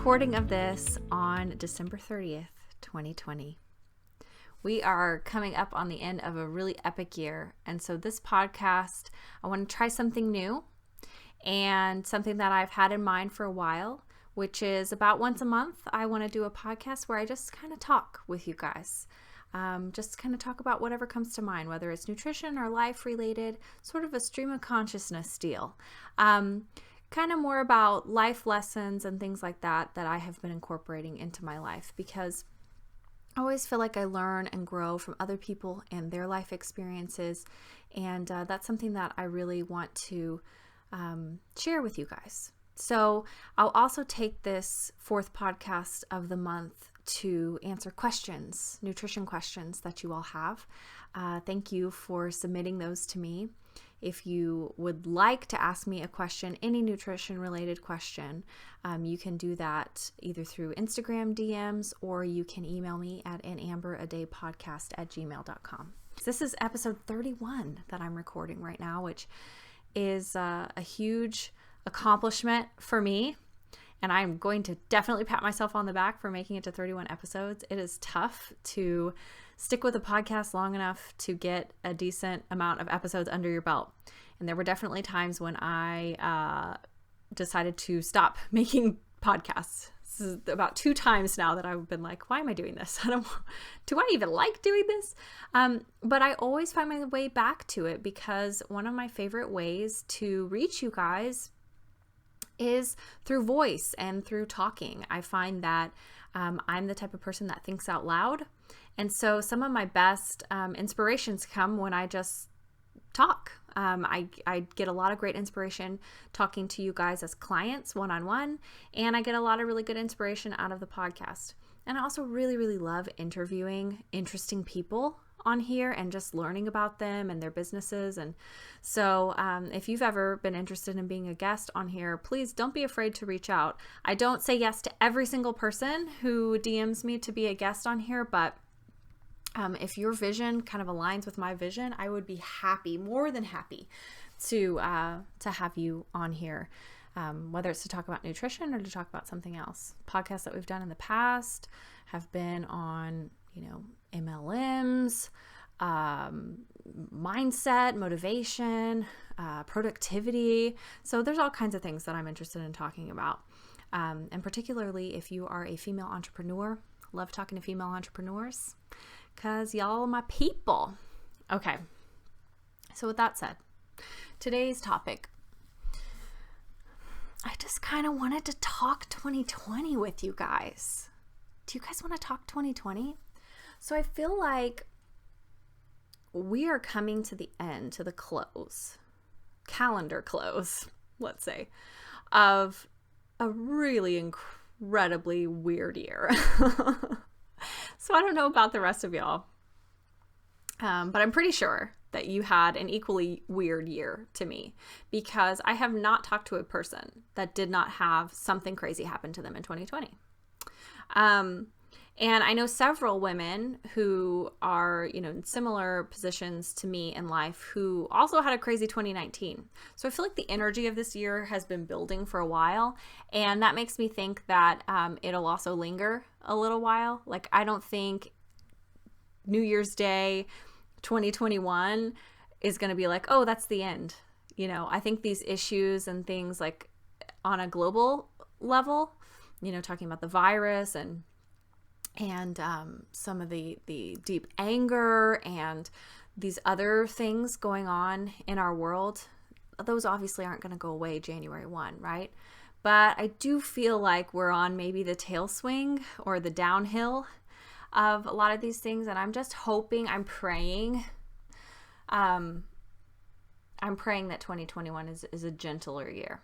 recording of this on December 30th, 2020. We are coming up on the end of a really epic year. And so this podcast, I want to try something new and something that I've had in mind for a while, which is about once a month, I want to do a podcast where I just kind of talk with you guys. Just kind of talk about whatever comes to mind, whether it's nutrition or life related, sort of a stream of consciousness deal. Kind of more about life lessons and things like that I have been incorporating into my life, because I always feel like I learn and grow from other people and their life experiences. And that's something that I really want to share with you guys. So I'll also take this fourth podcast of the month to answer questions, nutrition questions that you all have. Thank you for submitting those to me. If you would like to ask me a question, any nutrition related question, you can do that either through Instagram DMs or you can email me at anamberadaypodcast@gmail.com. This is episode 31 that I'm recording right now, which is a huge accomplishment for me. And I'm going to definitely pat myself on the back for making it to 31 episodes. It is tough to stick with a podcast long enough to get a decent amount of episodes under your belt. And there were definitely times when I decided to stop making podcasts. This is about 2 times now that I've been like, why am I doing this? Do I even like doing this? But I always find my way back to it, because one of my favorite ways to reach you guys is through voice and through talking. I find that I'm the type of person that thinks out loud. And so some of my best inspirations come when I just talk. I get a lot of great inspiration talking to you guys as clients one-on-one, and I get a lot of really good inspiration out of the podcast. And I also really, really love interviewing interesting people on here and just learning about them and their businesses. And so if you've ever been interested in being a guest on here, please don't be afraid to reach out. I don't say yes to every single person who DMs me to be a guest on here, but if your vision kind of aligns with my vision, I would be happy, more than happy to have you on here, whether it's to talk about nutrition or to talk about something else. Podcasts that we've done in the past have been on, MLMs, mindset, motivation, productivity. So there's all kinds of things that I'm interested in talking about. And particularly if you are a female entrepreneur, love talking to female entrepreneurs, because y'all are my people. Okay. So with that said, today's topic, I just kind of wanted to talk 2020 with you guys. Do you guys want to talk 2020? So I feel like we are coming to the end, to the close, calendar close, let's say, of a really incredibly weird year. So I don't know about the rest of y'all, but I'm pretty sure that you had an equally weird year to me, because I have not talked to a person that did not have something crazy happen to them in 2020. And I know several women who are, in similar positions to me in life who also had a crazy 2019. So I feel like the energy of this year has been building for a while. And that makes me think that it'll also linger a little while. Like, I don't think New Year's Day 2021 is going to be like, oh, that's the end. I think these issues and things, like on a global level, talking about the virus and some of the deep anger and these other things going on in our world, those obviously aren't going to go away January 1, right? But I do feel like we're on maybe the tail swing or the downhill of a lot of these things. And I'm just hoping, I'm praying that 2021 is a gentler year.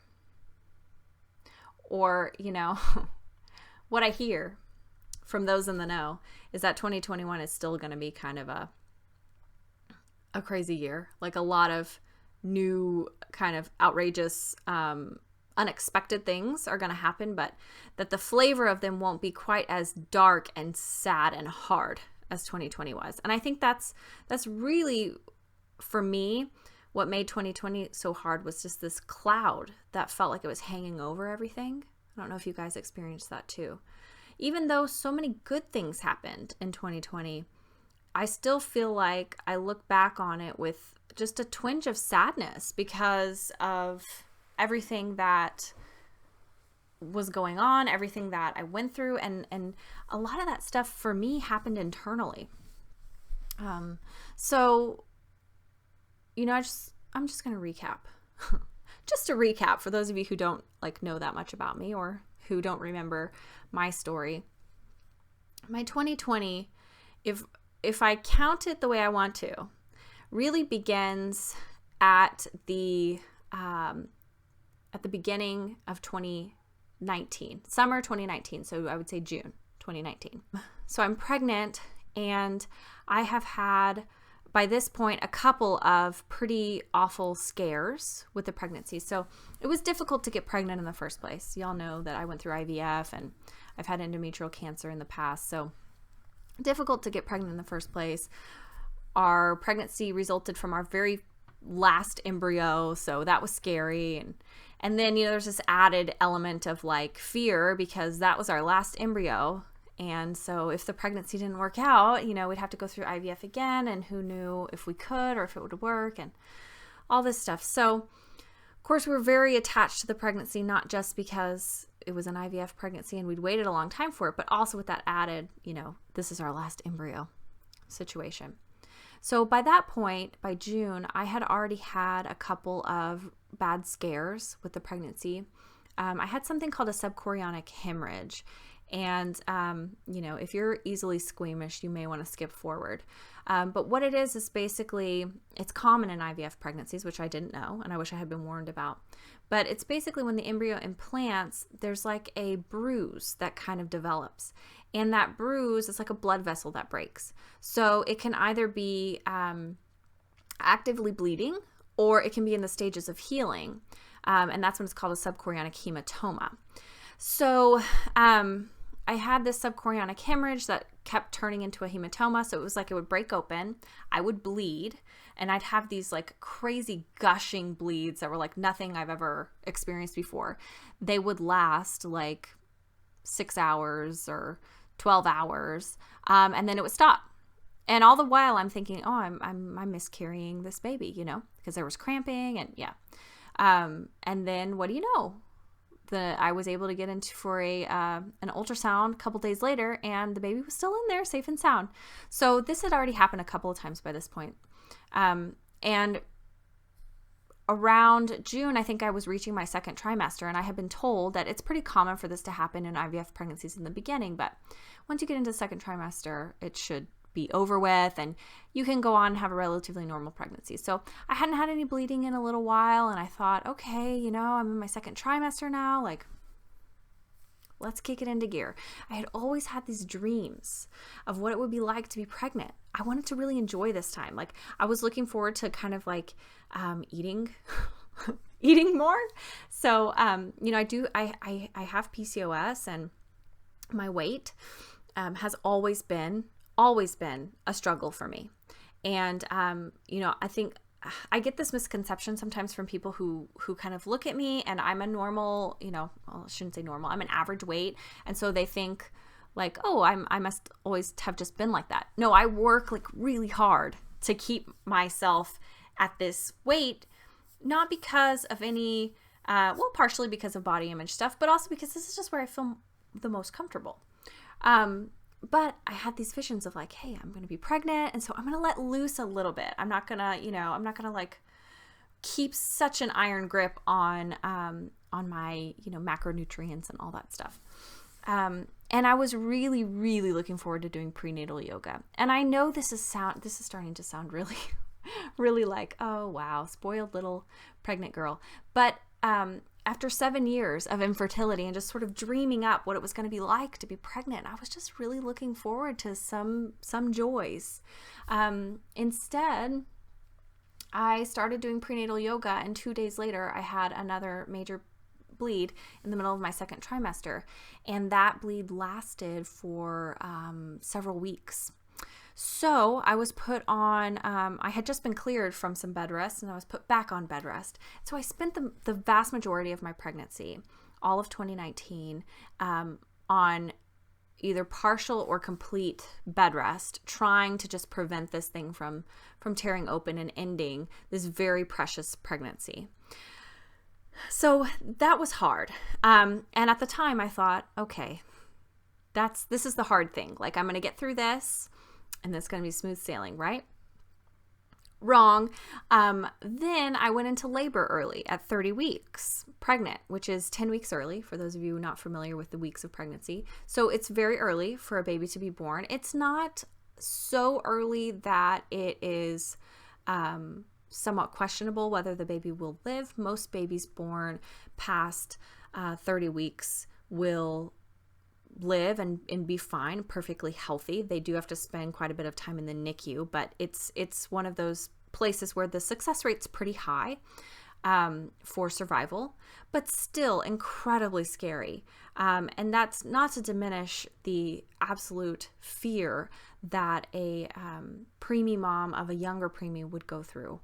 Or, what I hear from those in the know is that 2021 is still going to be kind of a crazy year. Like, a lot of new kind of outrageous, unexpected things are going to happen, but that the flavor of them won't be quite as dark and sad and hard as 2020 was. And I think that's really, for me, what made 2020 so hard was just this cloud that felt like it was hanging over everything. I don't know if you guys experienced that too. Even though so many good things happened in 2020, I still feel like I look back on it with just a twinge of sadness because of everything that was going on, everything that I went through, and a lot of that stuff for me happened internally. So, I'm just going to recap. Just to recap for those of you who don't know that much about me or who don't remember my story. My 2020, if I count it the way I want to, really begins at the beginning of 2019, summer 2019. So I would say June 2019. So I'm pregnant, and I have had, by this point, a couple of pretty awful scares with the pregnancy. So it was difficult to get pregnant in the first place. Y'all know that I went through IVF and I've had endometrial cancer in the past. So difficult to get pregnant in the first place. Our pregnancy resulted from our very last embryo. So that was scary. And then, there's this added element of fear because that was our last embryo. And so if the pregnancy didn't work out, we'd have to go through IVF again, and who knew if we could or if it would work and all this stuff. So, of course, we're very attached to the pregnancy, not just because it was an IVF pregnancy and we'd waited a long time for it, but also with that added, this is our last embryo situation. So by that point, by June, I had already had a couple of bad scares with the pregnancy. I had something called a subchorionic hemorrhage. And, if you're easily squeamish, you may want to skip forward. But what it is basically, it's common in IVF pregnancies, which I didn't know, and I wish I had been warned about. But it's basically when the embryo implants, there's a bruise that kind of develops. And that bruise is like a blood vessel that breaks. So it can either be actively bleeding, or it can be in the stages of healing. And that's when it's called a subchorionic hematoma. So I had this subchorionic hemorrhage that kept turning into a hematoma. So it was it would break open, I would bleed, and I'd have these crazy gushing bleeds that were nothing I've ever experienced before. They would last 6 hours or 12 hours, and then it would stop. And all the while I'm thinking, oh, I'm miscarrying this baby, because there was cramping and yeah. And then what do you know? I was able to get into for an ultrasound a couple days later, and the baby was still in there, safe and sound. So this had already happened a couple of times by this point. And around June, I think I was reaching my second trimester, and I had been told that it's pretty common for this to happen in IVF pregnancies in the beginning, but once you get into the second trimester, it should be over with, and you can go on and have a relatively normal pregnancy. So I hadn't had any bleeding in a little while, and I thought, okay, I'm in my second trimester now, let's kick it into gear. I had always had these dreams of what it would be like to be pregnant. I wanted to really enjoy this time. I was looking forward to kind of eating eating more. So I have PCOS, and my weight has always been a struggle for me. And, I think I get this misconception sometimes from people who kind of look at me, and I'm a normal, well, I shouldn't say normal, I'm an average weight. And so they think oh, I must always have just been like that. No, I work really hard to keep myself at this weight, not because of any, partially because of body image stuff, but also because this is just where I feel the most comfortable. But I had these visions of hey, I'm going to be pregnant, and so I'm going to let loose a little bit. I'm not going to, keep such an iron grip on my, macronutrients and all that stuff. And I was really, really looking forward to doing prenatal yoga. And I know this is starting to sound really, really oh, wow, spoiled little pregnant girl. But, after 7 years of infertility and just sort of dreaming up what it was going to be like to be pregnant, I was just really looking forward to some joys. Instead, I started doing prenatal yoga, and 2 days later, I had another major bleed in the middle of my second trimester, and that bleed lasted for several weeks. So I was put on, I had just been cleared from some bed rest, and I was put back on bed rest. So I spent the vast majority of my pregnancy all of 2019, on either partial or complete bed rest, trying to just prevent this thing from tearing open and ending this very precious pregnancy. So that was hard. And at the time I thought, okay, this is the hard thing. Like, I'm going to get through this and it's going to be smooth sailing, right? Wrong. Then I went into labor early at 30 weeks pregnant, which is 10 weeks early for those of you not familiar with the weeks of pregnancy. So it's very early for a baby to be born. It's not so early that it is somewhat questionable whether the baby will live. Most babies born past 30 weeks will live and be fine, perfectly healthy. They do have to spend quite a bit of time in the NICU, but it's one of those places where the success rate's pretty high for survival, but still incredibly scary. And that's not to diminish the absolute fear that a preemie mom of a younger preemie would go through.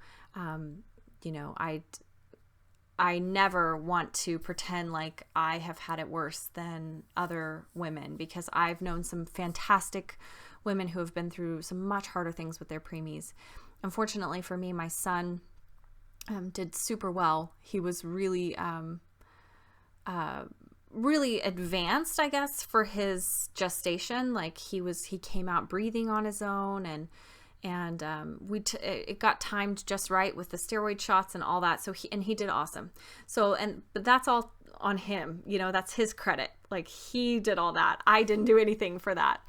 I never want to pretend like I have had it worse than other women, because I've known some fantastic women who have been through some much harder things with their preemies. Unfortunately for me, my son did super well. He was really, really advanced, I guess, for his gestation. Like, he came out breathing on his own, and it got timed just right with the steroid shots and all that. So he did awesome. But that's all on him. That's his credit. Like, he did all that. I didn't do anything for that.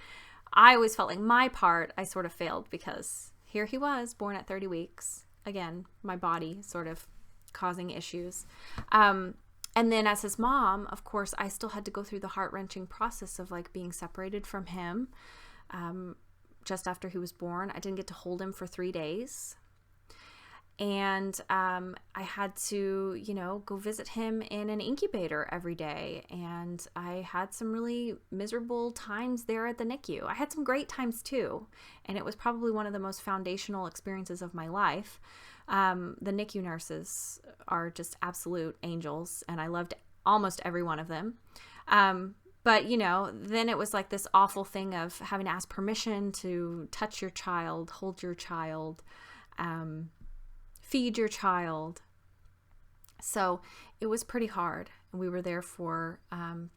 I always felt like my part, I sort of failed, because here he was, born at 30 weeks. Again, my body sort of causing issues. And then as his mom, of course, I still had to go through the heart-wrenching process of like being separated from him. Just after he was born, I didn't get to hold him for 3 days. And I had to, go visit him in an incubator every day. And I had some really miserable times there at the NICU. I had some great times too. And it was probably one of the most foundational experiences of my life. The NICU nurses are just absolute angels, and I loved almost every one of them. But, then it was like this awful thing of having to ask permission to touch your child, hold your child, feed your child. So it was pretty hard. And we were there for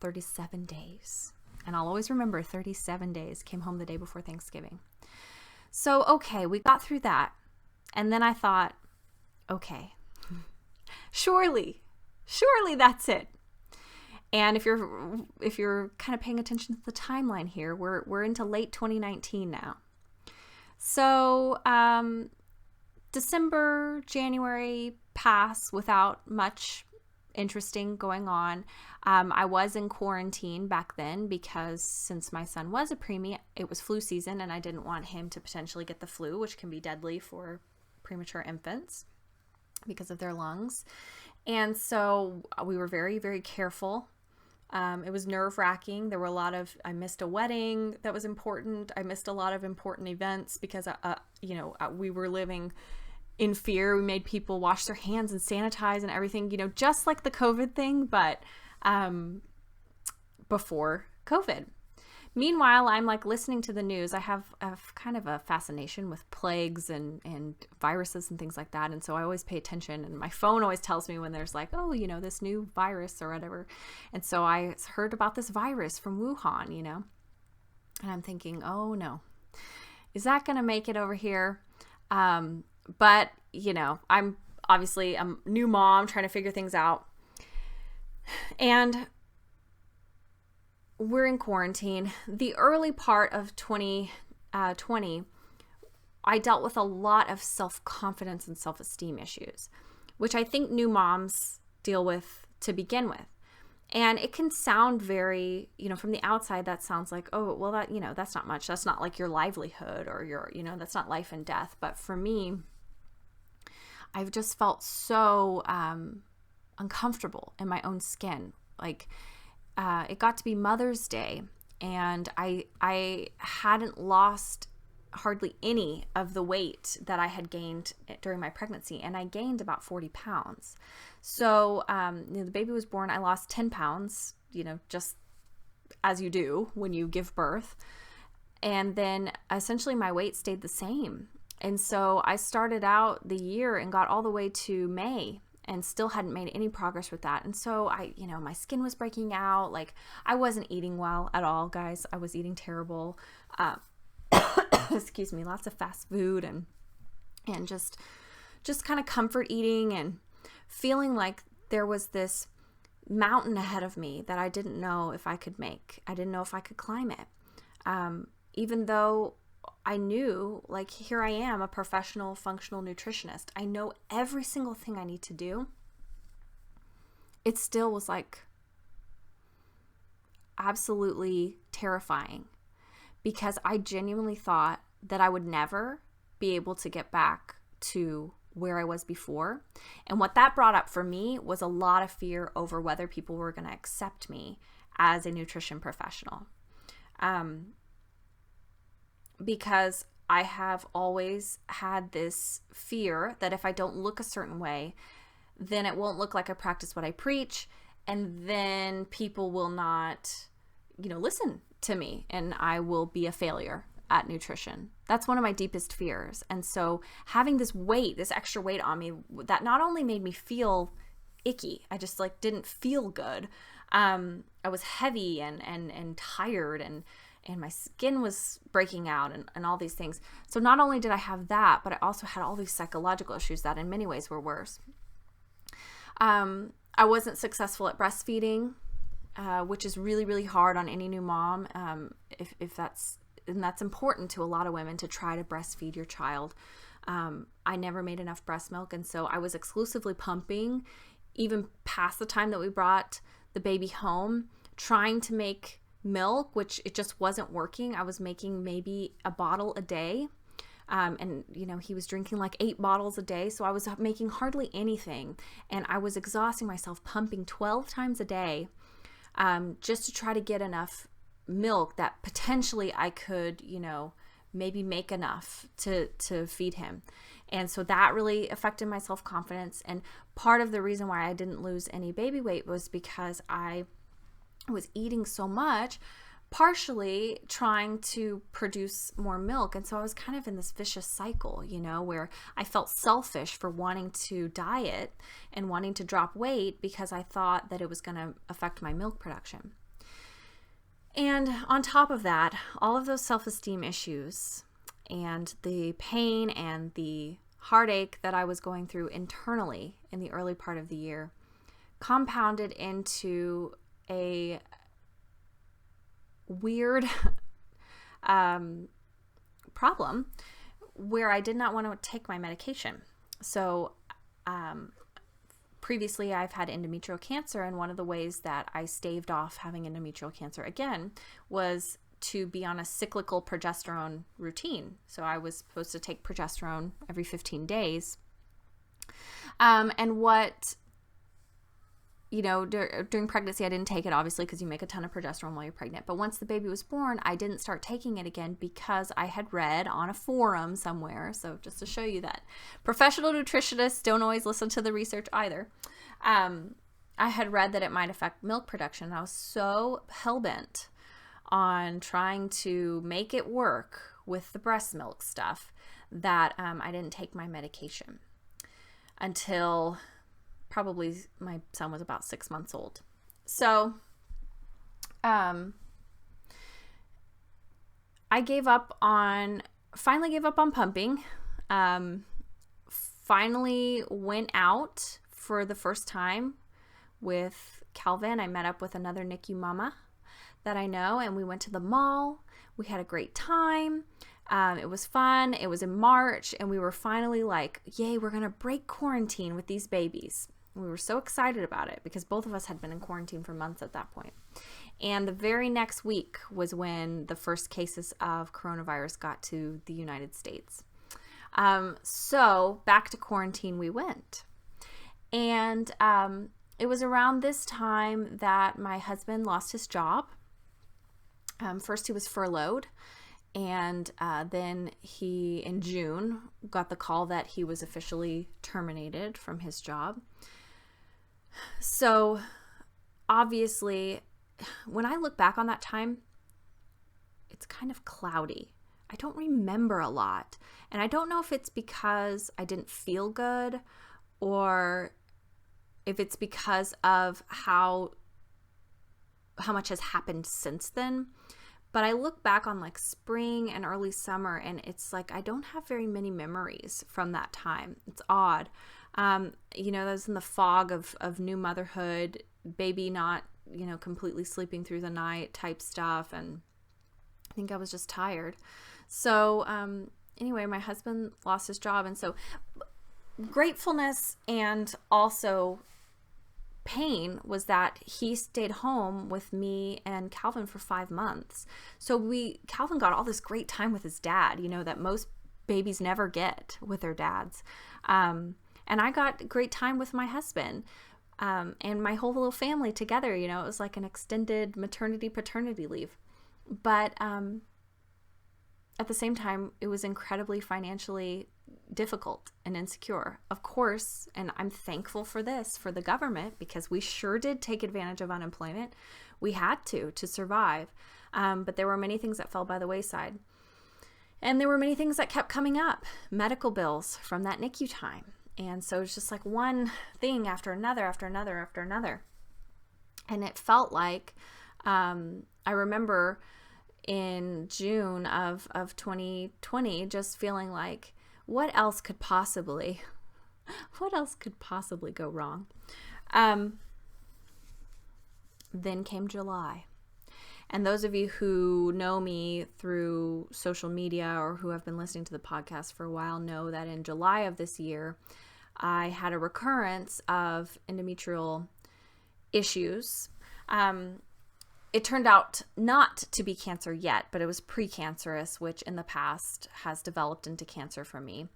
37 days. And I'll always remember 37 days. Came home the day before Thanksgiving. So, okay, we got through that. And then I thought, okay, surely that's it. And if you're kind of paying attention to the timeline here, we're into late 2019 now. So December, January pass without much interesting going on. I was in quarantine back then because since my son was a preemie, it was flu season, and I didn't want him to potentially get the flu, which can be deadly for premature infants because of their lungs. And so we were very, very careful. It was nerve-wracking. There were I missed a wedding that was important. I missed a lot of important events because, we were living in fear. We made people wash their hands and sanitize and everything, just like the COVID thing, but before COVID. Meanwhile, I'm like listening to the news. I have kind of a fascination with plagues and viruses and things like that. And so I always pay attention, and my phone always tells me when there's like, oh, this new virus or whatever. And so I heard about this virus from Wuhan, and I'm thinking, oh no, is that going to make it over here? But I'm obviously a new mom trying to figure things out. And we're in quarantine. The early part of 2020, I dealt with a lot of self-confidence and self-esteem issues, which I think new moms deal with to begin with. And it can sound very, from the outside, that sounds like, oh, well, that, that's not much. That's not like your livelihood or your, that's not life and death. But for me, I've just felt so uncomfortable in my own skin. Like, it got to be Mother's Day, and I hadn't lost hardly any of the weight that I had gained during my pregnancy, and I gained about 40 pounds. So the baby was born, I lost 10 pounds, just as you do when you give birth. And then essentially my weight stayed the same. And so I started out the year and got all the way to May and still hadn't made any progress with that. And so my skin was breaking out. Like, I wasn't eating well at all, guys. I was eating terrible. Excuse me, lots of fast food and just kind of comfort eating, and feeling like there was this mountain ahead of me that I didn't know if I could make. I didn't know if I could climb it. Even though I knew, like, here I am, a professional functional nutritionist. I know every single thing I need to do. It still was like absolutely terrifying, because I genuinely thought that I would never be able to get back to where I was before. And what that brought up for me was a lot of fear over whether people were going to accept me as a nutrition professional. Because I have always had this fear that if I don't look a certain way, then it won't look like I practice what I preach, and then people will not, listen to me, and I will be a failure at nutrition. That's one of my deepest fears. And so having this extra weight on me, that not only made me feel icky, I just didn't feel good. I was heavy and tired, and my skin was breaking out, and all these things. So not only did I have that, but I also had all these psychological issues that in many ways were worse. I wasn't successful at breastfeeding, which is really, really hard on any new mom. That's important to a lot of women, to try to breastfeed your child. I never made enough breast milk, and so I was exclusively pumping, even past the time that we brought the baby home, trying to make milk, which it just wasn't working. I was making maybe a bottle a day. And he was drinking like 8 bottles a day. So I was making hardly anything. And I was exhausting myself pumping 12 times a day, just to try to get enough milk that potentially I could, maybe make enough to feed him. And so that really affected my self-confidence. And part of the reason why I didn't lose any baby weight was because I was eating so much, partially trying to produce more milk. And so I was kind of in this vicious cycle, where I felt selfish for wanting to diet and wanting to drop weight because I thought that it was going to affect my milk production. And on top of that, all of those self-esteem issues and the pain and the heartache that I was going through internally in the early part of the year compounded into a weird problem where I did not want to take my medication. So previously I've had endometrial cancer, and one of the ways that I staved off having endometrial cancer again was to be on a cyclical progesterone routine. So I was supposed to take progesterone every 15 days. And what during pregnancy, I didn't take it, obviously, because you make a ton of progesterone while you're pregnant. But once the baby was born, I didn't start taking it again because I had read on a forum somewhere. So just to show you that professional nutritionists don't always listen to the research either. I had read that it might affect milk production. And I was so hell-bent on trying to make it work with the breast milk stuff that I didn't take my medication until probably my son was about 6 months old. So I finally gave up on pumping, finally went out for the first time with Calvin. I met up with another NICU mama that I know, and we went to the mall. We had a great time. It was fun. It was in March, and we were finally like, yay, we're going to break quarantine with these babies. We were so excited about it because both of us had been in quarantine for months at that point. And the very next week was when the first cases of coronavirus got to the United States. So back to quarantine we went. And it was around this time that my husband lost his job. First he was furloughed, And then he, in June, got the call that he was officially terminated from his job. So obviously, when I look back on that time, it's kind of cloudy. I don't remember a lot. And I don't know if it's because I didn't feel good or if it's because of how much has happened since then. But I look back on like spring and early summer, and it's like I don't have very many memories from that time. It's odd. That was in the fog of new motherhood, baby not, completely sleeping through the night type stuff. And I think I was just tired. So anyway, my husband lost his job. And so gratefulness and also pain was that he stayed home with me and Calvin for 5 months. So Calvin got all this great time with his dad, that most babies never get with their dads. And I got great time with my husband and my whole little family together. It was like an extended maternity-paternity leave. But at the same time, it was incredibly financially difficult and insecure, of course. And I'm thankful for this, for the government, because we sure did take advantage of unemployment. We had to survive. But there were many things that fell by the wayside. And there were many things that kept coming up, medical bills from that NICU time. And so it's just like one thing after another, after another, after another. And it felt like, I remember in June of 2020, just feeling like, what else could possibly go wrong? Then came July. And those of you who know me through social media or who have been listening to the podcast for a while know that in July of this year, I had a recurrence of endometrial issues. It turned out not to be cancer yet, but it was precancerous, which in the past has developed into cancer for me.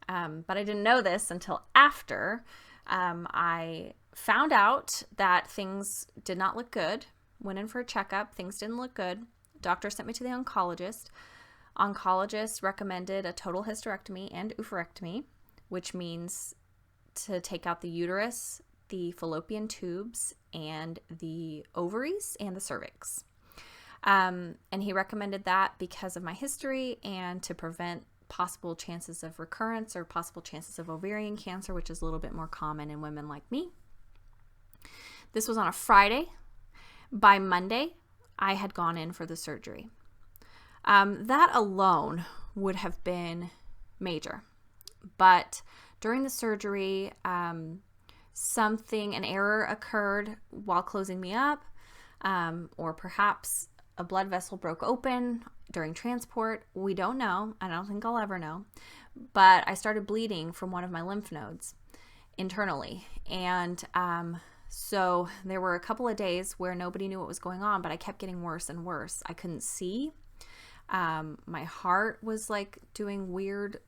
But I didn't know this until after I found out that things did not look good. Went in for a checkup. Things didn't look good. Doctor sent me to the oncologist. Oncologist recommended a total hysterectomy and oophorectomy, which means to take out the uterus, the fallopian tubes, and the ovaries and the cervix. And he recommended that because of my history and to prevent possible chances of recurrence or possible chances of ovarian cancer, which is a little bit more common in women like me. This was on a Friday. By Monday, I had gone in for the surgery. That alone would have been major. But during the surgery, an error occurred while closing me up, or perhaps a blood vessel broke open during transport. We don't know. I don't think I'll ever know. But I started bleeding from one of my lymph nodes internally. And so there were a couple of days where nobody knew what was going on, but I kept getting worse and worse. I couldn't see. My heart was like doing weird.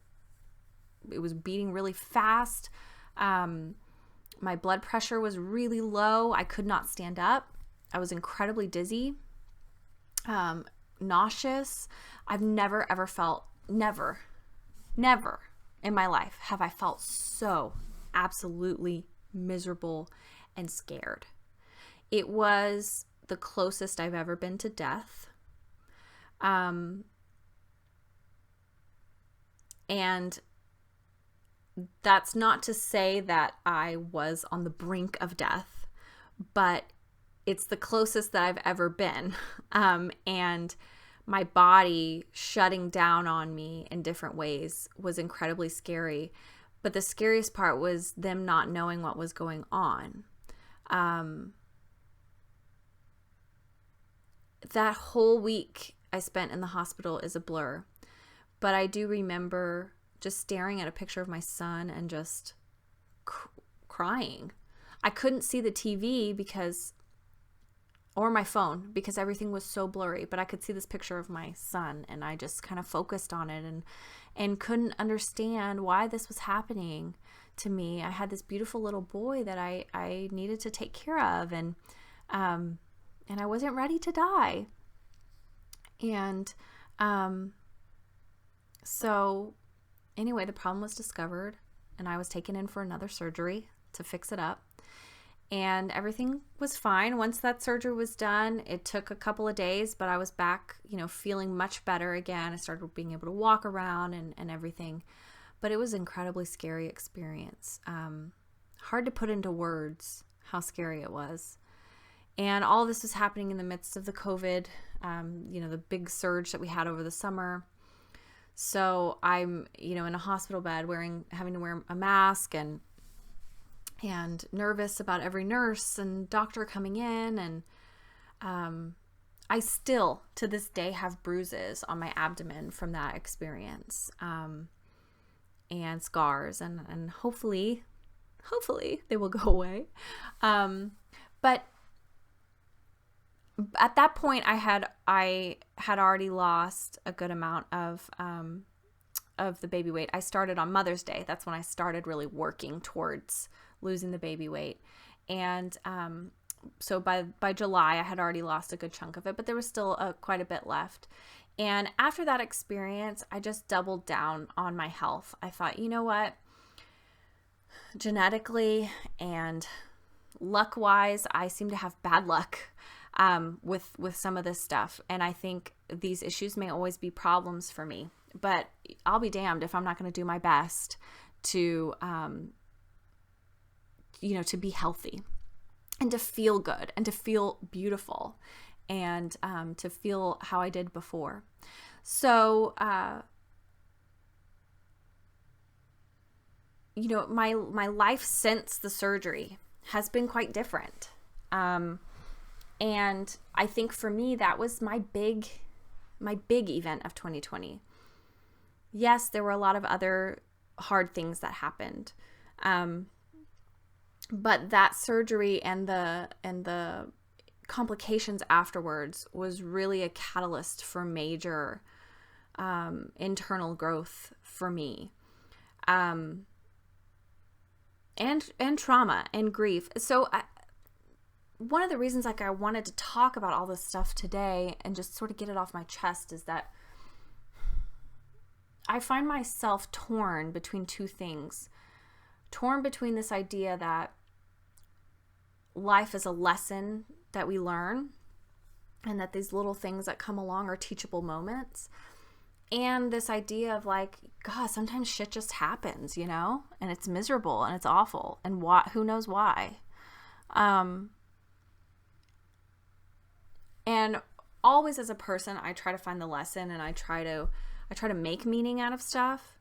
It was beating really fast. My blood pressure was really low. I could not stand up. I was incredibly dizzy, nauseous. I've never, ever felt, never in my life have I felt so absolutely miserable and scared. It was the closest I've ever been to death. And that's not to say that I was on the brink of death, but it's the closest that I've ever been. And my body shutting down on me in different ways was incredibly scary. But the scariest part was them not knowing what was going on. That whole week I spent in the hospital is a blur. But I do remember just staring at a picture of my son and just crying. I couldn't see the TV or my phone because everything was so blurry, but I could see this picture of my son and I just kind of focused on it and couldn't understand why this was happening to me. I had this beautiful little boy that I needed to take care of, and I wasn't ready to die. And So anyway, the problem was discovered, and I was taken in for another surgery to fix it up. And everything was fine. Once that surgery was done, it took a couple of days, but I was back, feeling much better again. I started being able to walk around and everything. But it was an incredibly scary experience. Hard to put into words how scary it was. And all this was happening in the midst of the COVID, the big surge that we had over the summer. So I'm, in a hospital bed having to wear a mask and nervous about every nurse and doctor coming in. And I still, to this day, have bruises on my abdomen from that experience, and scars, and hopefully they will go away. But at that point, I had already lost a good amount of the baby weight. I started on Mother's Day. That's when I started really working towards losing the baby weight. And so by July, I had already lost a good chunk of it, but there was still quite a bit left. And after that experience, I just doubled down on my health. I thought, you know what? Genetically and luck-wise, I seem to have bad luck with some of this stuff. And I think these issues may always be problems for me. But I'll be damned if I'm not going to do my best to to be healthy and to feel good and to feel beautiful and to feel how I did before. So, my life since the surgery has been quite different. And I think for me, that was my big event of 2020. Yes, there were a lot of other hard things that happened. But that surgery and the complications afterwards was really a catalyst for major internal growth for me, and trauma and grief. So one of the reasons I wanted to talk about all this stuff today and just sort of get it off my chest is that I find myself torn between two things. Torn between this idea that life is a lesson that we learn and that these little things that come along are teachable moments, and this idea of God, sometimes shit just happens, and it's miserable and it's awful, and who knows why. And always as a person, I try to find the lesson, and I try to make meaning out of stuff.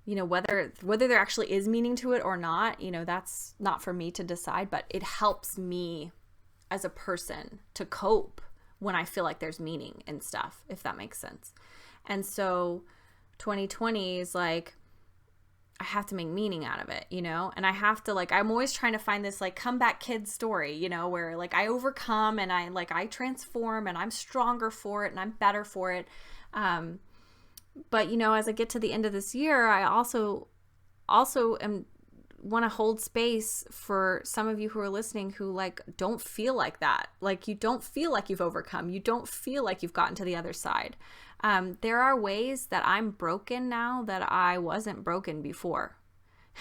Whether there actually is meaning to it or not, that's not for me to decide, but it helps me as a person to cope when I feel like there's meaning in stuff, if that makes sense. And so 2020 is I have to make meaning out of it, and I have to I'm always trying to find this comeback kid story, where I overcome and I transform and I'm stronger for it and I'm better for it. But, as I get to the end of this year, I also want to hold space for some of you who are listening who don't feel like that. You don't feel like you've overcome. You don't feel like you've gotten to the other side. There are ways that I'm broken now that I wasn't broken before.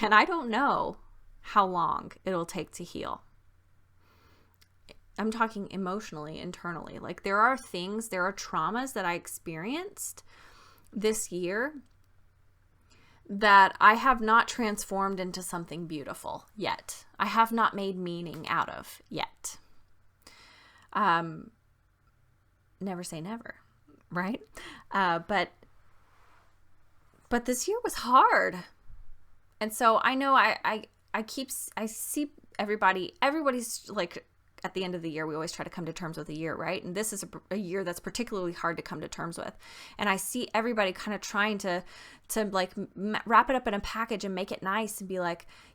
And I don't know how long it'll take to heal. I'm talking emotionally, internally. There are traumas that I experienced this year that I have not transformed into something beautiful yet. I have not made meaning out of yet. Never say never, right? But this year was hard. And so I know I see everybody's at the end of the year, we always try to come to terms with a year, right? And this is a year that's particularly hard to come to terms with. And I see everybody kind of trying to wrap it up in a package and make it nice and be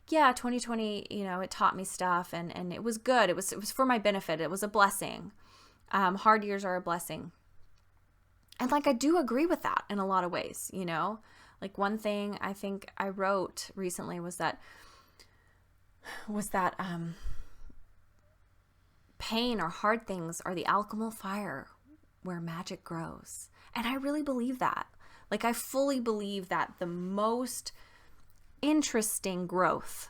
yeah, 2020, it taught me stuff and it was good. It was for my benefit. It was a blessing. Hard years are a blessing. And I do agree with that in a lot of ways, one thing I think I wrote recently was that pain or hard things are the alchemical fire where magic grows. And I really believe that. Like, I fully believe that the most interesting growth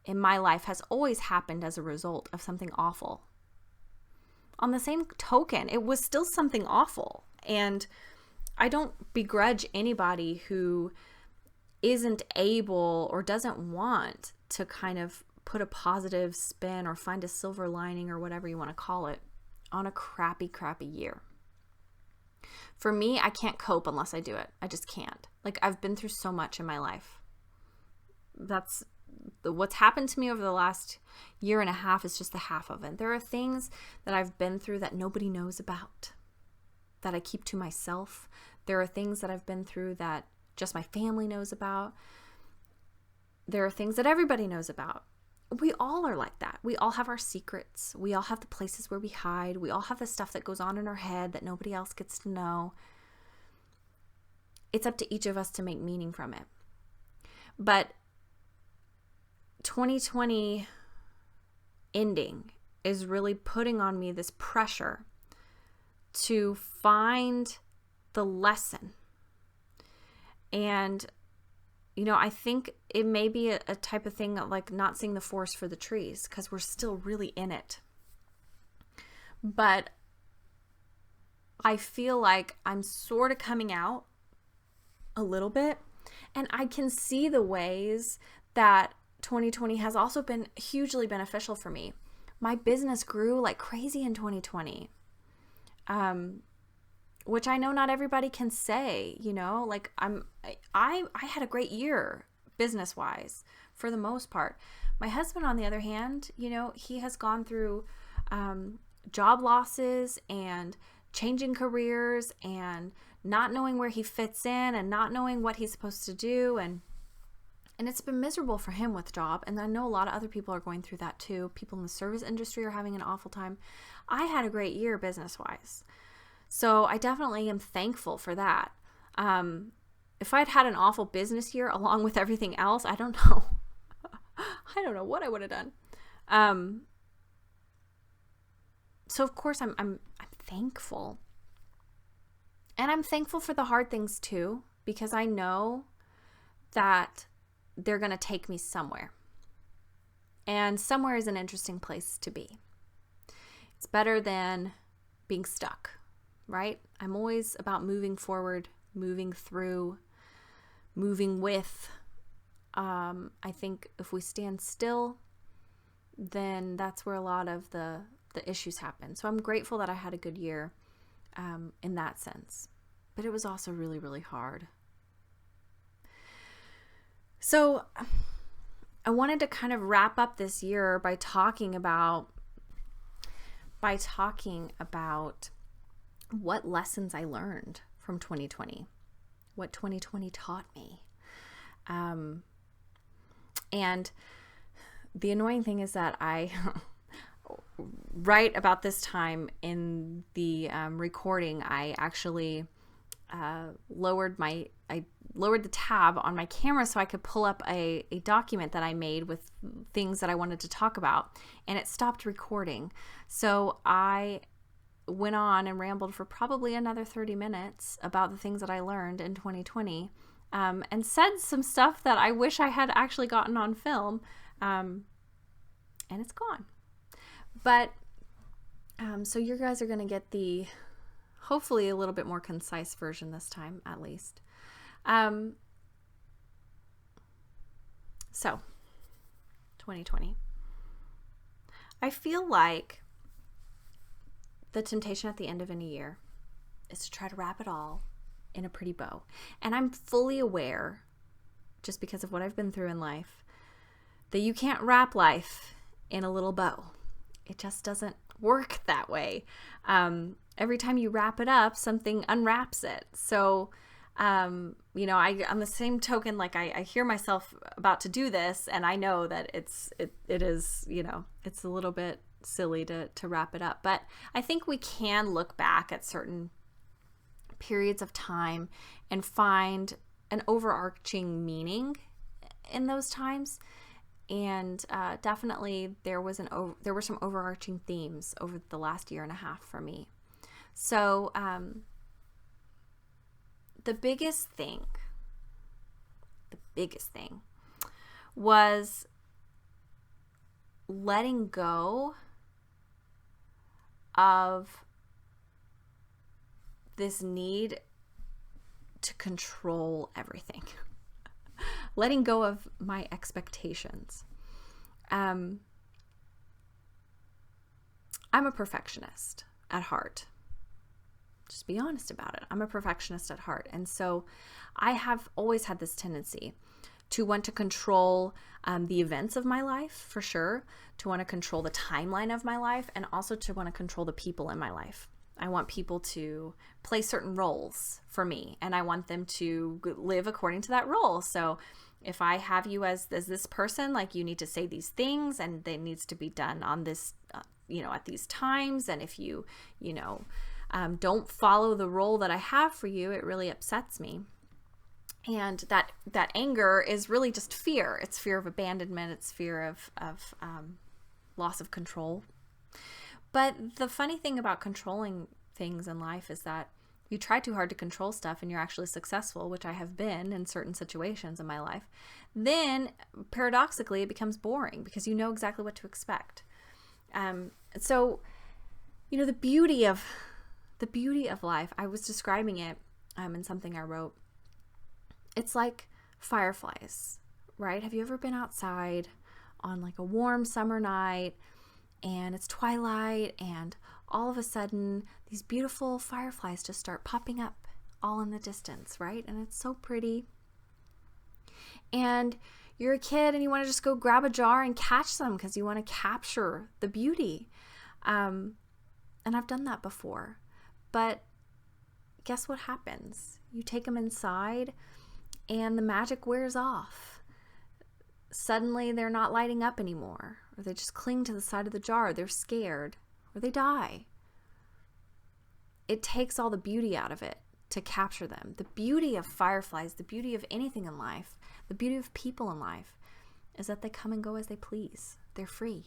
in my life has always happened as a result of something awful. On the same token, it was still something awful. And I don't begrudge anybody who isn't able or doesn't want to kind of put a positive spin or find a silver lining or whatever you want to call it on a crappy year. For me, I can't cope unless I do it. I just can't. Like, I've been through so much in my life. That's what's happened to me over the last year and a half is just the half of it. There are things that I've been through that nobody knows about, that I keep to myself. There are things that I've been through that just my family knows about. There are things that everybody knows about. We all are like that. We all have our secrets. We all have the places where we hide. We all have the stuff that goes on in our head that nobody else gets to know. It's up to each of us to make meaning from it. But 2020 ending is really putting on me this pressure to find the lesson. And I think it may be a type of thing like not seeing the forest for the trees because we're still really in it. But I feel like I'm sort of coming out a little bit, and I can see the ways that 2020 has also been hugely beneficial for me. My business grew like crazy in 2020. Which I know not everybody can say, like I had a great year business-wise for the most part. My husband, on the other hand, he has gone through job losses and changing careers and not knowing where he fits in and not knowing what he's supposed to do. And it's been miserable for him with job. And I know a lot of other people are going through that too. People in the service industry are having an awful time. I had a great year business-wise. So I definitely am thankful for that. If I'd had an awful business year along with everything else, I don't know. I don't know what I would have done. So of course I'm thankful. And I'm thankful for the hard things too, because I know that they're going to take me somewhere. And somewhere is an interesting place to be. It's better than being stuck. Right? I'm always about moving forward, moving through, moving with. I think if we stand still, then that's where a lot of the issues happen. So I'm grateful that I had a good year in that sense. But it was also really, really hard. So I wanted to kind of wrap up this year by talking about what lessons I learned from 2020, what 2020 taught me. And the annoying thing is that I, right about this time in the recording, I actually lowered the tab on my camera so I could pull up a document that I made with things that I wanted to talk about, and it stopped recording. So I went on and rambled for probably another 30 minutes about the things that I learned in 2020, and said some stuff that I wish I had actually gotten on film, and it's gone. But so you guys are going to get the hopefully a little bit more concise version this time, at least. So 2020. I feel like the temptation at the end of any year is to try to wrap it all in a pretty bow. And I'm fully aware, just because of what I've been through in life, that you can't wrap life in a little bow. It just doesn't work that way. Every time you wrap it up, something unwraps it. So, on the same token, like I hear myself about to do this, and I know that it is, it's a little bit silly to wrap it up. But I think we can look back at certain periods of time and find an overarching meaning in those times. And definitely there were some overarching themes over the last year and a half for me. So the biggest thing was letting go of this need to control everything. Letting go of my expectations. I'm a perfectionist at heart. Just be honest about it. I'm a perfectionist at heart. And so I have always had this tendency to want to control the events of my life, for sure, to want to control the timeline of my life, and also to want to control the people in my life. I want people to play certain roles for me, and I want them to live according to that role. So if I have you as this person, like, you need to say these things, and it needs to be done on this, at these times. And if you don't follow the role that I have for you, it really upsets me. And that anger is really just fear. It's fear of abandonment. It's fear of loss of control. But the funny thing about controlling things in life is that you try too hard to control stuff and you're actually successful, which I have been in certain situations in my life. Then paradoxically, it becomes boring because you know exactly what to expect. So, the beauty of life, I was describing it in something I wrote. It's like fireflies, right? Have you ever been outside on like a warm summer night and it's twilight and all of a sudden these beautiful fireflies just start popping up all in the distance, right? And it's so pretty. And you're a kid and you want to just go grab a jar and catch them because you want to capture the beauty. And I've done that before. But guess what happens? You take them inside and the magic wears off. Suddenly they're not lighting up anymore, or they just cling to the side of the jar. They're scared, or they die. It takes all the beauty out of it to capture them. The beauty of fireflies, the beauty of anything in life, the beauty of people in life is that they come and go as they please. They're free.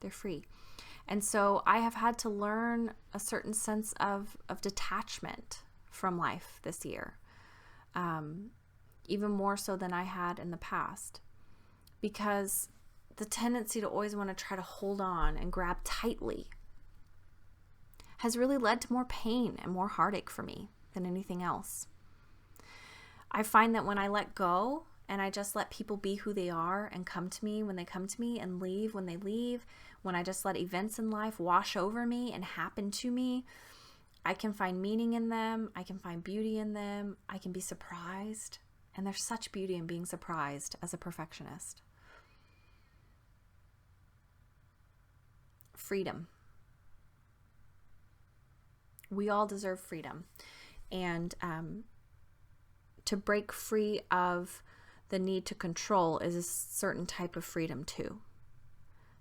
They're free. And so I have had to learn a certain sense of detachment from life this year, even more so than I had in the past, because the tendency to always want to try to hold on and grab tightly has really led to more pain and more heartache for me than anything else. I find that when I let go and I just let people be who they are and come to me when they come to me and leave when they leave, when I just let events in life wash over me and happen to me, I can find meaning in them. I can find beauty in them. I can be surprised. And there's such beauty in being surprised as a perfectionist. Freedom. We all deserve freedom. And to break free of the need to control is a certain type of freedom too.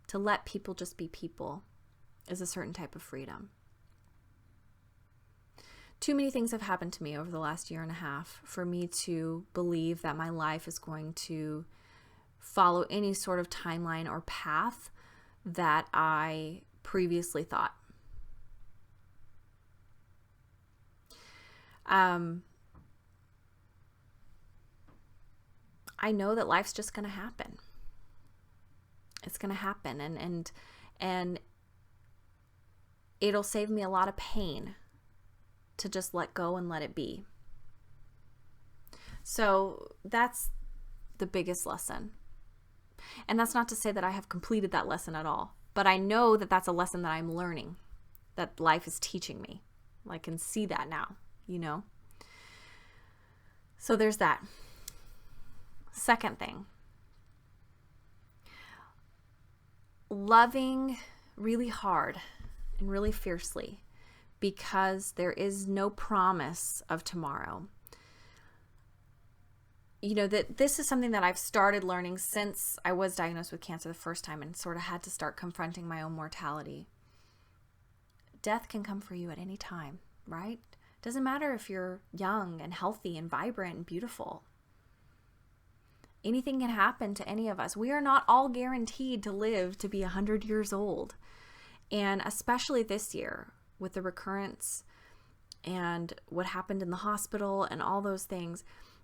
To let people just be people is a certain type of freedom. Too many things have happened to me over the last year and a half for me to believe that my life is going to follow any sort of timeline or path that I previously thought. I know that life's just going to happen. It's going to happen, and it'll save me a lot of pain to just let go and let it be. So that's the biggest lesson. And that's not to say that I have completed that lesson at all, but I know that that's a lesson that I'm learning, that life is teaching me. I can see that now, So there's that. Second thing, loving really hard and really fiercely because there is no promise of tomorrow. That this is something that I've started learning since I was diagnosed with cancer the first time and sort of had to start confronting my own mortality. Death can come for you at any time, right? Doesn't matter if you're young and healthy and vibrant and beautiful. Anything can happen to any of us. We are not all guaranteed to live to be 100 years old. And especially this year with the recurrence and what happened in the hospital and all those things,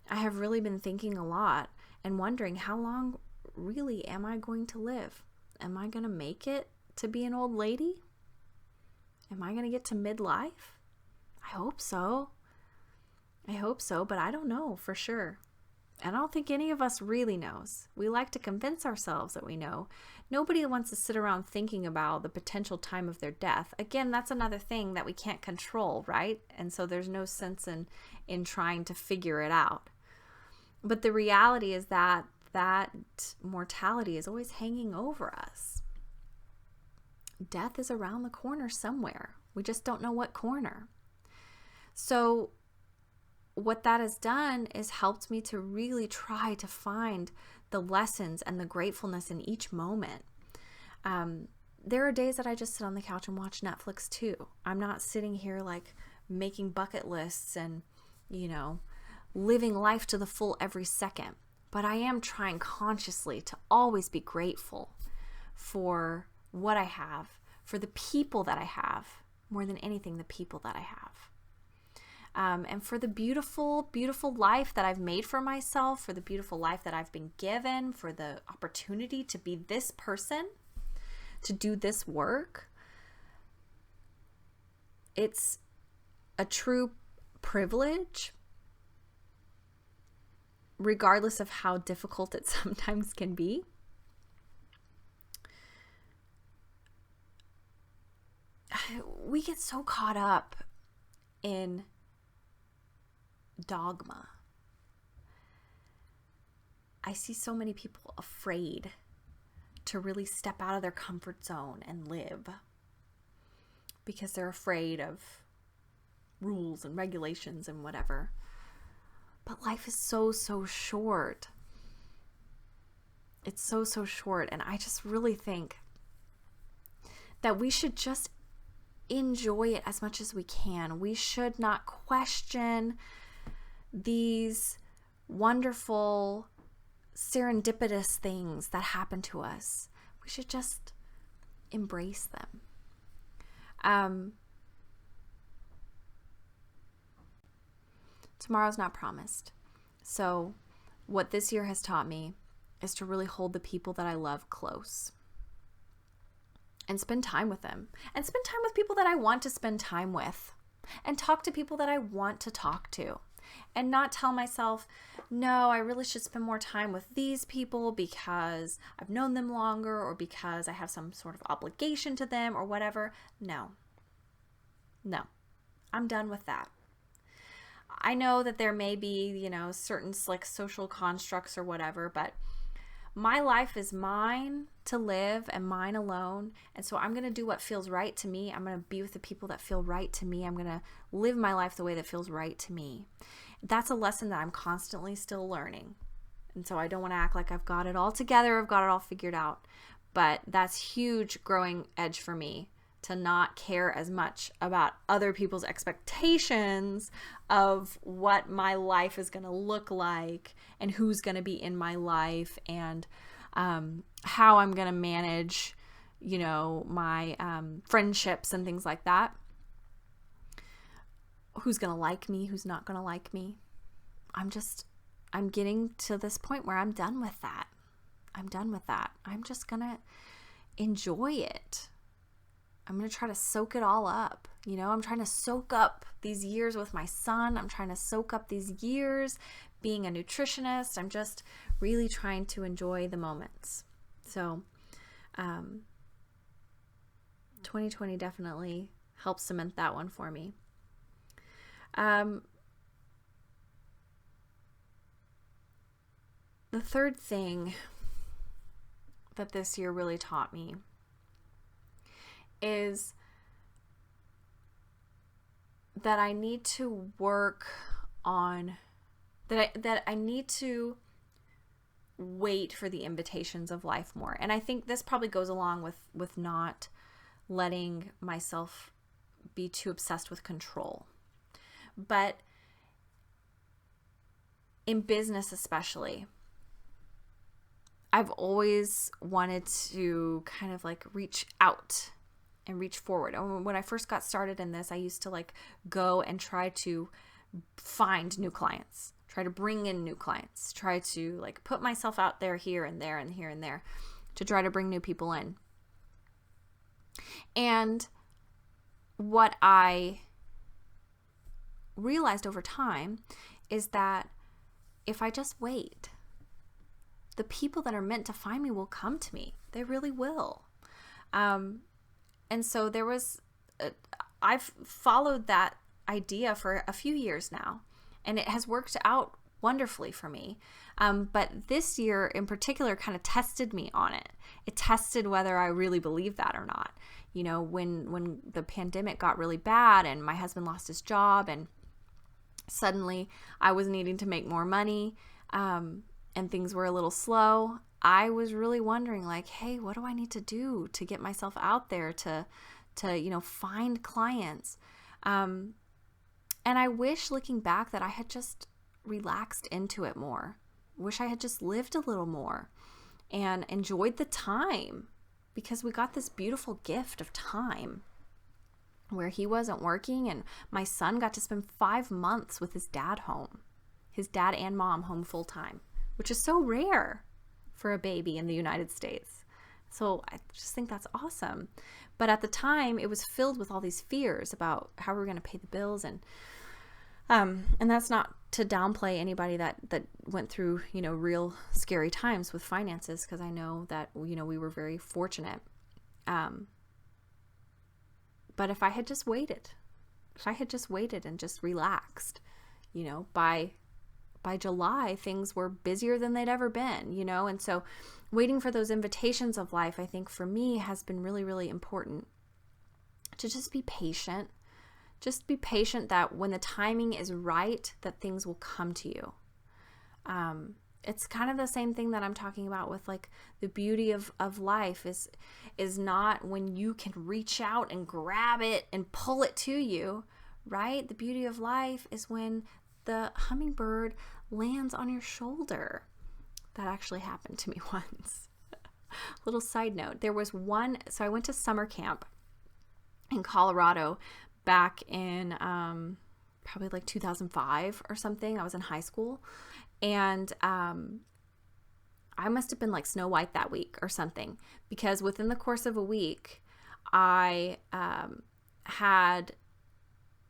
I have really been thinking a lot and wondering, how long really am I going to live? Am I going to make it to be an old lady? Am I going to get to midlife? I hope so. But I don't know for sure. And I don't think any of us really knows. We like to convince ourselves that we know. Nobody wants to sit around thinking about the potential time of their death. Again, that's another thing that we can't control, right? And so there's no sense in trying to figure it out. But the reality is that mortality is always hanging over us. Death is around the corner somewhere. We just don't know what corner. So what that has done is helped me to really try to find the lessons and the gratefulness in each moment. There are days that I just sit on the couch and watch Netflix too. I'm not sitting here like making bucket lists and, living life to the full every second. But I am trying consciously to always be grateful for what I have, for the people that I have, more than anything, the people that I have. And for the beautiful, beautiful life that I've made for myself, for the beautiful life that I've been given, for the opportunity to be this person, to do this work. It's a true privilege, regardless of how difficult it sometimes can be. We get so caught up in dogma. I see so many people afraid to really step out of their comfort zone and live because they're afraid of rules and regulations and whatever. But life is so, so short. It's so, so short. And I just really think that we should just enjoy it as much as we can. We should not question these wonderful, serendipitous things that happen to us. We should just embrace them. Tomorrow's not promised. So what this year has taught me is to really hold the people that I love close and spend time with them, and spend time with people that I want to spend time with, and talk to people that I want to talk to, and not tell myself, no, I really should spend more time with these people because I've known them longer or because I have some sort of obligation to them or whatever. No, I'm done with that. I know that there may be, certain like social constructs or whatever, but my life is mine to live and mine alone. And so I'm going to do what feels right to me. I'm going to be with the people that feel right to me. I'm going to live my life the way that feels right to me. That's a lesson that I'm constantly still learning. And so I don't want to act like I've got it all together. I've got it all figured out. But that's huge growing edge for me, to not care as much about other people's expectations of what my life is going to look like and who's going to be in my life and how I'm going to manage, my friendships and things like that. Who's going to like me, who's not going to like me. I'm getting to this point where I'm done with that. I'm just going to enjoy it. I'm going to try to soak it all up. I'm trying to soak up these years with my son. I'm trying to soak up these years being a nutritionist. I'm just really trying to enjoy the moments. So, 2020 definitely helped cement that one for me. The third thing that this year really taught me is that I need to work on that I need to wait for the invitations of life more. And I think this probably goes along with not letting myself be too obsessed with control. But in business especially, I've always wanted to kind of like reach out and reach forward. When I first got started in this, I used to like go and try to find new clients, try to bring in new clients, try to like put myself out there here and there and here and there to try to bring new people in. And what I realized over time is that if I just wait, the people that are meant to find me will come to me. They really will. And so I've followed that idea for a few years now, and it has worked out wonderfully for me. But this year in particular kind of tested me on it. It tested whether I really believe that or not. You know, when the pandemic got really bad and my husband lost his job and suddenly I was needing to make more money, and things were a little slow, I was really wondering like, hey, what do I need to do to get myself out there to find clients? And I wish, looking back, that I had just relaxed into it more. Wish I had just lived a little more and enjoyed the time, because we got this beautiful gift of time where he wasn't working and my son got to spend 5 months with his dad and mom home full time, which is so rare for a baby in the United States. So I just think that's awesome. But at the time, it was filled with all these fears about how we were going to pay the bills, and that's not to downplay anybody that went through, real scary times with finances, because I know that, we were very fortunate. But if I had just waited and just relaxed, by July, things were busier than they'd ever been, and so waiting for those invitations of life, I think for me has been really, really important to just be patient. Just be patient that when the timing is right, that things will come to you. It's kind of the same thing that I'm talking about with like the beauty of life is not when you can reach out and grab it and pull it to you, right? The beauty of life is when the hummingbird lands on your shoulder. That actually happened to me once. Little side note, there was so I went to summer camp in Colorado back in probably like 2005 or something. I was in high school, and I must have been like Snow White that week or something, because within the course of a week, I had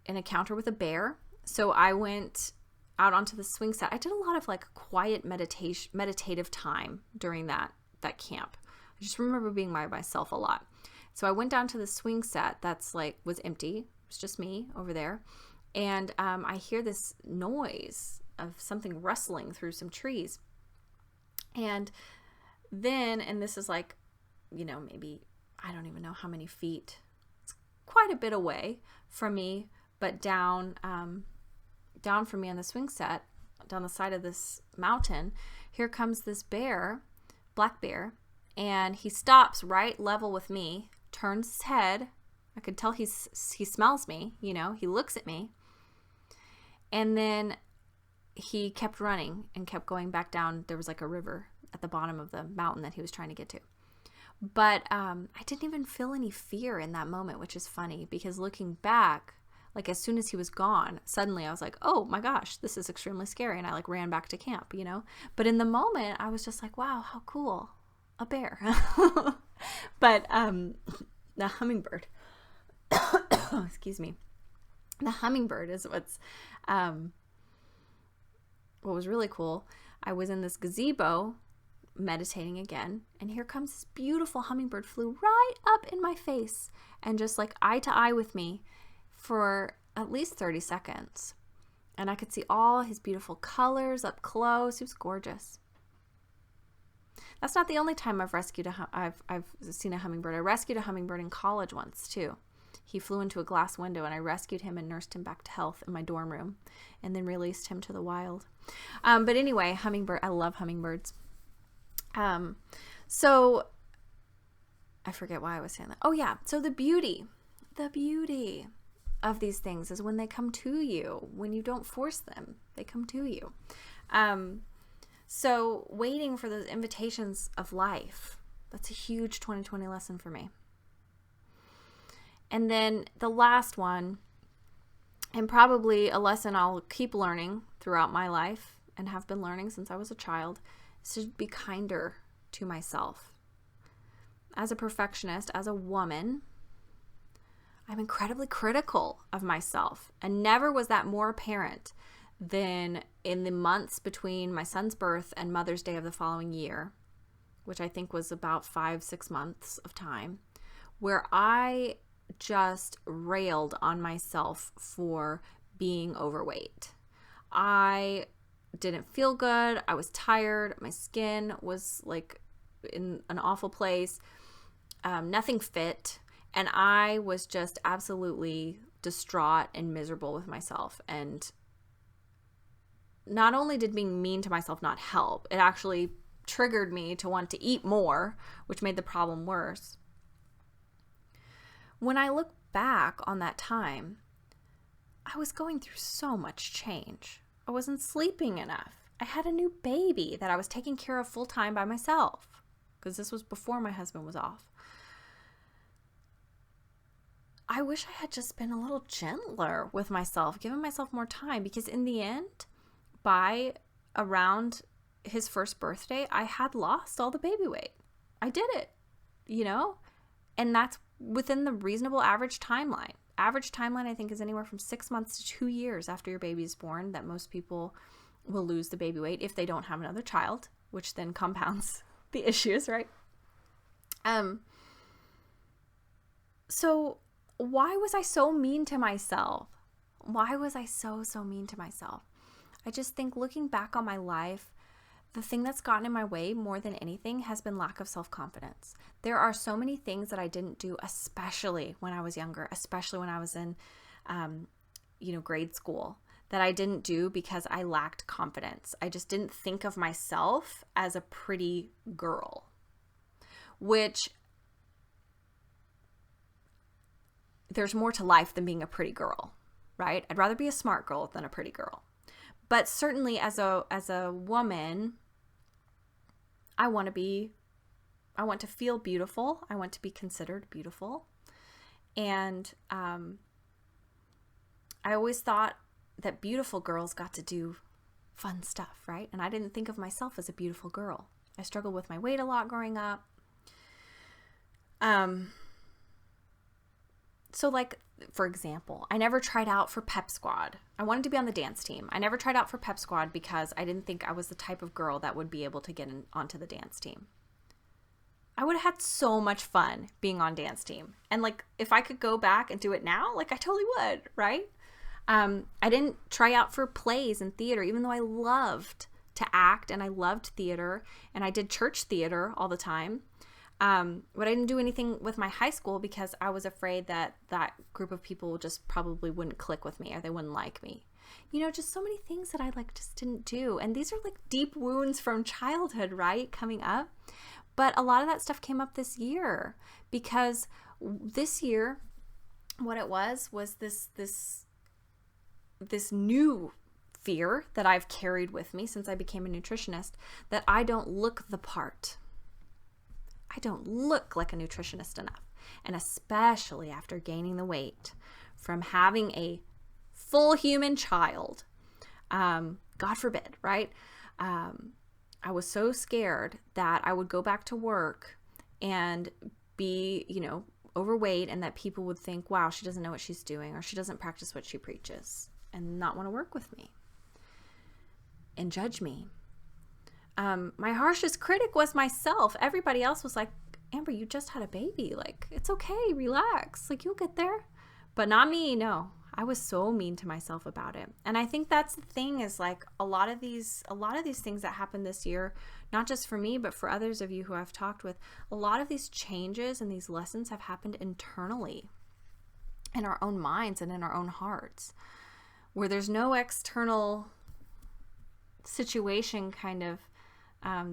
an encounter with a bear. So I went out onto the swing set. I did a lot of like quiet meditative time during that camp. I just remember being by myself a lot. So I went down to the swing set was empty. It was just me over there. And I hear this noise of something rustling through some trees. And this is like, maybe, I don't even know how many feet. It's quite a bit away from me, but down from me on the swing set, down the side of this mountain, here comes this bear, black bear, and he stops right level with me, turns his head. I could tell he smells me, he looks at me, and then he kept running and kept going back down. There was like a river at the bottom of the mountain that he was trying to get to. But I didn't even feel any fear in that moment, which is funny, because looking back, like as soon as he was gone, suddenly I was like, oh my gosh, this is extremely scary. And I like ran back to camp, But in the moment, I was just like, wow, how cool. A bear. But the hummingbird, excuse me, the hummingbird is what was really cool. I was in this gazebo meditating again, and here comes this beautiful hummingbird, flew right up in my face and just like eye to eye with me for at least 30 seconds. And I could see all his beautiful colors up close. He was gorgeous. That's not the only time I've seen a hummingbird. I rescued a hummingbird in college once too. He flew into a glass window, and I rescued him and nursed him back to health in my dorm room, and then released him to the wild. But anyway, hummingbird. I love hummingbirds. So I forget why I was saying that. Oh yeah. So the beauty of these things is when they come to you, when you don't force them, they come to you. So waiting for those invitations of life, that's a huge 2020 lesson for me. And then the last one, and probably a lesson I'll keep learning throughout my life and have been learning since I was a child, is to be kinder to myself. As a perfectionist, as a woman, I'm incredibly critical of myself, and never was that more apparent than in the months between my son's birth and Mother's Day of the following year, which I think was about 5-6 months of time, where I just railed on myself for being overweight. I didn't feel good. I was tired. My skin was like in an awful place. Nothing fit. And I was just absolutely distraught and miserable with myself. And not only did being mean to myself not help, it actually triggered me to want to eat more, which made the problem worse. When I look back on that time, I was going through so much change. I wasn't sleeping enough. I had a new baby that I was taking care of full time by myself, because this was before my husband was off. I wish I had just been a little gentler with myself, given myself more time, because in the end, by around his first birthday, I had lost all the baby weight. I did it, and that's within the reasonable average timeline. Average timeline, I think, is anywhere from 6 months to 2 years after your baby is born that most people will lose the baby weight if they don't have another child, which then compounds the issues, right? So why was I so mean to myself? Why was I so mean to myself? I just think, looking back on my life, the thing that's gotten in my way more than anything has been lack of self-confidence. There are so many things that I didn't do, especially when I was younger, especially when I was in, grade school, that I didn't do because I lacked confidence. I just didn't think of myself as a pretty girl, which there's more to life than being a pretty girl, right? I'd rather be a smart girl than a pretty girl. But certainly as a woman, I want to feel beautiful. I want to be considered beautiful. And I always thought that beautiful girls got to do fun stuff, right? And I didn't think of myself as a beautiful girl. I struggled with my weight a lot growing up. So like, for example, I never tried out for pep squad. I wanted to be on the dance team. I never tried out for pep squad because I didn't think I was the type of girl that would be able to get onto the dance team. I would have had so much fun being on dance team. And like, if I could go back and do it now, like I totally would, right? I didn't try out for plays and theater, even though I loved to act and I loved theater and I did church theater all the time. But I didn't do anything with my high school because I was afraid that that group of people just probably wouldn't click with me or they wouldn't like me. Just so many things that I just didn't do. And these are like deep wounds from childhood, right? Coming up. But a lot of that stuff came up this year because this year, what it was this new fear that I've carried with me since I became a nutritionist, that I don't look the part. I don't look like a nutritionist enough. And especially after gaining the weight from having a full human child, God forbid, right? I was so scared that I would go back to work and be, overweight, and that people would think, wow, she doesn't know what she's doing, or she doesn't practice what she preaches, and not want to work with me and judge me. My harshest critic was myself. Everybody else was like, Amber, you just had a baby. Like, it's okay. Relax. Like, you'll get there. But not me. No, I was so mean to myself about it. And I think that's the thing, is like a lot of these things that happened this year, not just for me, but for others of you who I've talked with, a lot of these changes and these lessons have happened internally in our own minds and in our own hearts, where there's no external situation kind of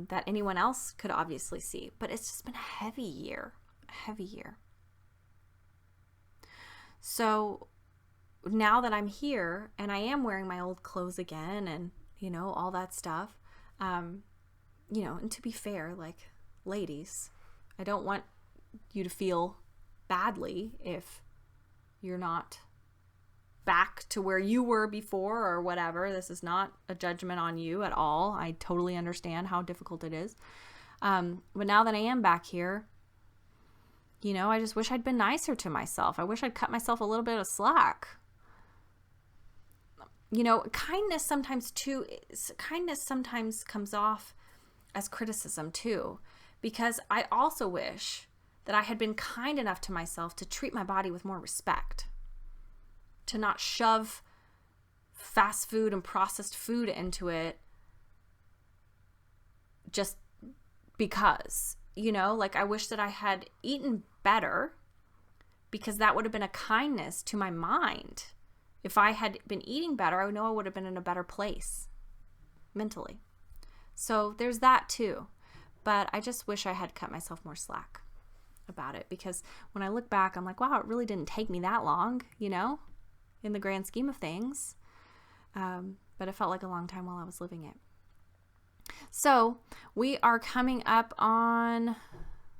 that anyone else could obviously see. But it's just been a heavy year. So now that I'm here and I am wearing my old clothes again and, all that stuff, and to be fair, like, ladies, I don't want you to feel badly if You're not back to where you were before or whatever. This is not a judgment on you at all. I totally understand how difficult it is. But now that I am back here, I just wish I'd been nicer to myself. I wish I'd cut myself a little bit of slack. Kindness sometimes comes off as criticism too, because I also wish that I had been kind enough to myself to treat my body with more respect, to not shove fast food and processed food into it just because, I wish that I had eaten better, because that would have been a kindness to my mind. If I had been eating better, I know I would have been in a better place mentally. So there's that too. But I just wish I had cut myself more slack about it, because when I look back, I'm like, wow, it really didn't take me that long, in the grand scheme of things. But it felt like a long time while I was living it. So we are coming up on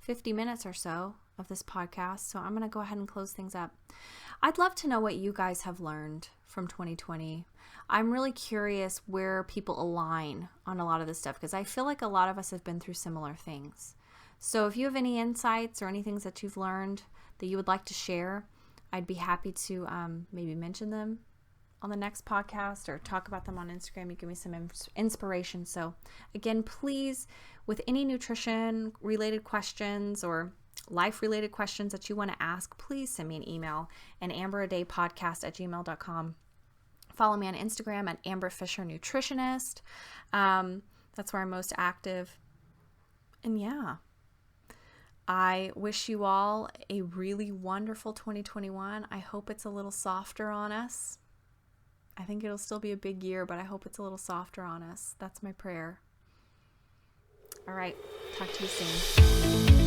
50 minutes or so of this podcast. So I'm going to go ahead and close things up. I'd love to know what you guys have learned from 2020. I'm really curious where people align on a lot of this stuff, because I feel like a lot of us have been through similar things. So if you have any insights or any things that you've learned that you would like to share, I'd be happy to maybe mention them on the next podcast or talk about them on Instagram. You give me some inspiration. So again, please, with any nutrition related questions or life related questions that you want to ask, please send me an email at anamberadaypodcast@gmail.com. Follow me on Instagram at Amber Fisher Nutritionist. That's where I'm most active. And yeah, I wish you all a really wonderful 2021. I hope it's a little softer on us. I think it'll still be a big year, but I hope it's a little softer on us. That's my prayer. All right. Talk to you soon.